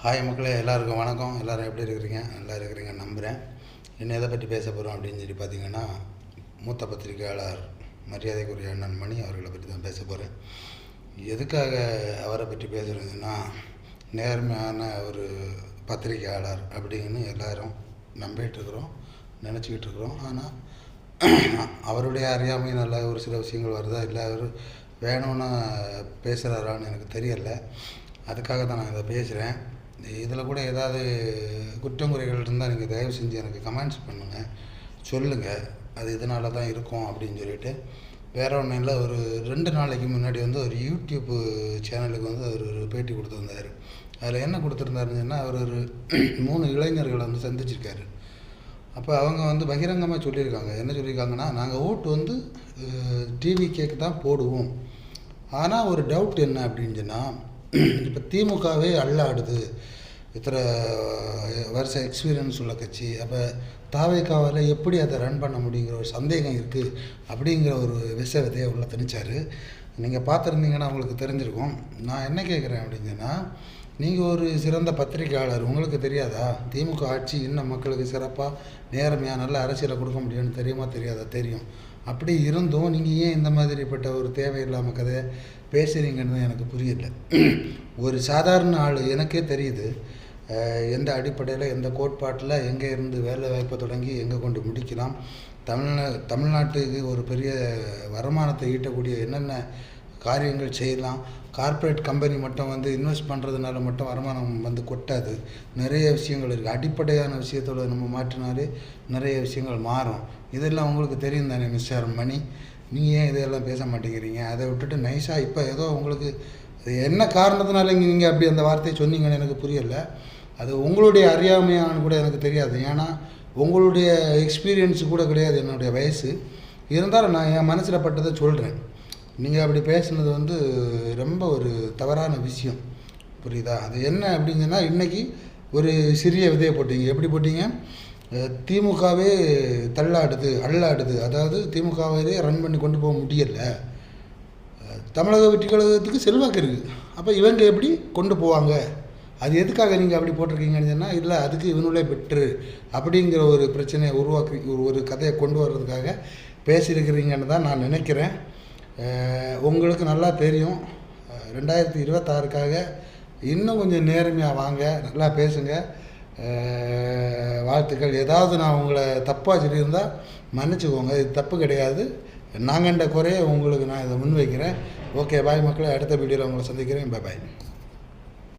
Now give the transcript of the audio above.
Hi மக்களே, எல்லாருக்கும் வணக்கம். எல்லோரும் எப்படி இருக்கிறீங்க? நல்லா இருக்கிறீங்க நம்புகிறேன். இன்னும் எதை பற்றி பேச போகிறோம் அப்படின்னு சொல்லி பார்த்தீங்கன்னா, மூத்த பத்திரிகையாளர் மரியாதைக்குரிய அண்ணன் மணி அவர்களை பற்றி தான் பேச போகிறேன். எதுக்காக அவரை பற்றி பேசுகிறதுன்னா, நேர்மையான ஒரு பத்திரிகையாளர் அப்படின்னு எல்லோரும் நம்பிகிட்ருக்குறோம், நினச்சிக்கிட்டு இருக்கிறோம். ஆனால் அவருடைய அறியாமையினால் ஒரு சில விஷயங்கள் வருதா, இல்லை அவர் வேணும்னு பேசுகிறாரான்னு எனக்கு தெரியலை. அதுக்காக தான் நான் இதை பேசுகிறேன். இதில் கூட ஏதாவது குற்றங்குறைகள் இருந்தால் நீங்கள் தயவு செஞ்சு எனக்கு கமெண்ட்ஸ் பண்ணுங்கள், சொல்லுங்கள். அது இதனால தான் இருக்கும் அப்படின்னு சொல்லிட்டு. வேறு ஒன்றும் இல்லை, ஒரு 2 நாளைக்கு முன்னாடி ஒரு யூடியூப் சேனலுக்கு அவர் ஒரு பேட்டி கொடுத்துருந்தார். அதில் என்ன கொடுத்துருந்தாருன்னா, அவர் ஒரு 3 இளைஞர்களை சந்திச்சிருக்காரு. அப்போ அவங்க பகிரங்கமாக சொல்லியிருக்காங்க. என்ன சொல்லியிருக்காங்கன்னா, நாங்கள் ஓட்டு டிவிகேக்கு தான் போடுவோம். ஆனால் ஒரு டவுட் என்ன அப்படின்னு சொன்னால், இப்போ திமுகவே அல்லாடுது, இத்தனை வருஷம் எக்ஸ்பீரியன்ஸ் உள்ள கட்சி. அப்போ தாவேக்காவால் எப்படி அதை ரன் பண்ண முடியுங்கிற ஒரு சந்தேகம் இருக்குது அப்படிங்கிற ஒரு விதையை உள்ள திணிச்சார். நீங்கள் பார்த்துருந்தீங்கன்னா உங்களுக்கு தெரிஞ்சிருக்கும். நான் என்ன கேட்குறேன் அப்படிங்கன்னா, நீங்கள் ஒரு சிறந்த பத்திரிகையாளர், உங்களுக்கு தெரியாதா திமுக ஆட்சி இன்னும் மக்களுக்கு சிறப்பாக நேர்மையாக நல்ல அரசியலை கொடுக்க முடியும்னு தெரியுமா? தெரியாதா? தெரியும். அப்படி இருந்தும் நீங்கள் ஏன் இந்த மாதிரிப்பட்ட ஒரு தேவையில்லாமல் கதையை பேசுகிறீங்கன்னு எனக்கு புரியல. ஒரு சாதாரண ஆள், எனக்கே தெரியுது எந்த அடிப்படையில், எந்த கோட்பாட்டில், எங்கே இருந்து வேலை வாய்ப்பை தொடங்கி எங்கே கொண்டு முடிக்கலாம், தமிழ்நாட்டுக்கு ஒரு பெரிய வருமானத்தை ஈட்டக்கூடிய என்னென்ன காரியங்கள் செய்யலாம். கார்ப்பரேட் கம்பெனி மட்டும் இன்வெஸ்ட் பண்ணுறதுனால மட்டும் வருமானம் கொட்டாது. நிறைய விஷயங்கள் இருக்குது. அடிப்படையான விஷயத்தோடு நம்ம மாற்றினாலே நிறைய விஷயங்கள் மாறும். இதெல்லாம் உங்களுக்கு தெரியும் தானே மிஸ்டர் மணி? நீங்கள் ஏன் இதெல்லாம் பேச மாட்டேங்கிறீங்க? அதை விட்டுட்டு நைஸாக இப்போ ஏதோ உங்களுக்கு என்ன காரணத்தினால நீங்கள் அப்படி அந்த வார்த்தையை சொன்னீங்கன்னு எனக்கு புரியலை. அது உங்களுடைய அறியாமையானு கூட எனக்கு தெரியாது. ஏன்னா உங்களுடைய எக்ஸ்பீரியன்ஸு கூட கிடையாது என்னுடைய வயசு. இருந்தாலும் நான் என் மனசில் பட்டதை சொல்கிறேன். நீங்கள் அப்படி பேசுனது ரொம்ப ஒரு தவறான விஷயம், புரியுதா? அது என்ன அப்படிங்கன்னா, இன்றைக்கி ஒரு சிறிய விதையை போட்டீங்க. எப்படி போட்டீங்க? திமுகவே அல்லாடுது. அதாவது திமுகவே ரன் பண்ணி கொண்டு போக முடியலை. தமிழக வெற்றி கழகத்துக்கு செல்வாக்கு இருக்குது. அப்போ இவங்க எப்படி கொண்டு போவாங்க? அது எதுக்காக நீங்கள் அப்படி போட்டிருக்கீங்கன்னு சொன்னால், இல்லை அதுக்கு இவனுள்ளே பெட்ரு அப்படிங்கிற ஒரு பிரச்சனையை உருவாக்கி ஒரு கதையை கொண்டு வர்றதுக்காக பேசியிருக்கிறீங்கன்னு தான் நான் நினைக்கிறேன். உங்களுக்கு நல்லா தெரியும், 2026க்காக இன்னும் கொஞ்சம் நேர்மையாக வாங்க, நல்லா பேசுங்க. வாழ்த்துக்கள். ஏதாவது நான் உங்களை தப்பாக சொல்லியிருந்தால் மன்னிச்சுக்கோங்க, இது தப்பு கிடையாது. நாங்கண்ட குறைய உங்களுக்கு நான் இதை முன்வைக்கிறேன். ஓகே, பாய் மக்களே. அடுத்த வீடியோவில் உங்களை சந்திக்கிறேன். பாய்.